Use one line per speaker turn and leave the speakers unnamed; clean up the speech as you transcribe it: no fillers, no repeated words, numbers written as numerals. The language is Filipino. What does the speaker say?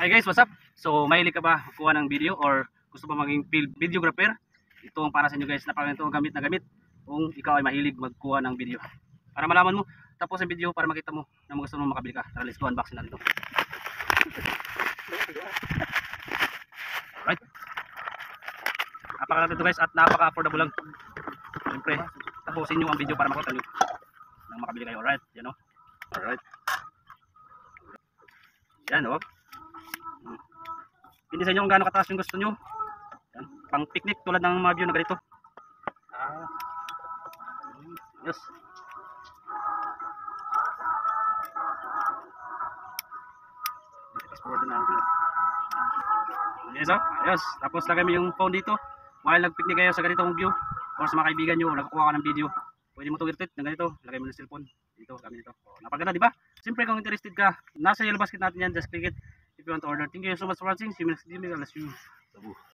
Hi guys, what's up? So, mahilig ka ba kuha ng video or gusto ba maging videographer? Ito ang para sa inyo guys, napakagandang gamit na gamit kung ikaw ay mahilig magkuha ng video. Para malaman mo, tapos ang video para makita mo na gusto mo makabili ka. Tara, let's go, unboxing natin ito. Right? Napakaganda ito guys at napaka-affordable lang. Siyempre, tapusin nyo ang video para makita nyo nang makabili kayo. Alright, yan o. Alright. Yan o. Hindi sa inyo kung gaano kataas yung gusto nyo. Yan. Pang picnic tulad ng mga view na ganito. Yes. Yes, oh. Yes. Tapos lagay mo yung phone dito. While nag-picnic kayo sa ganitong view or sa mga kaibigan nyo, nagkukuha ka ng video, pwede mo itong i-retweet ng ganito. Lagay mo ng cellphone dito, gamit ito. Napaganda, di ba? Siyempre kung interested ka, nasa yellow basket natin yan. Just click it if you want to order. Thank you so much for watching. See you next video.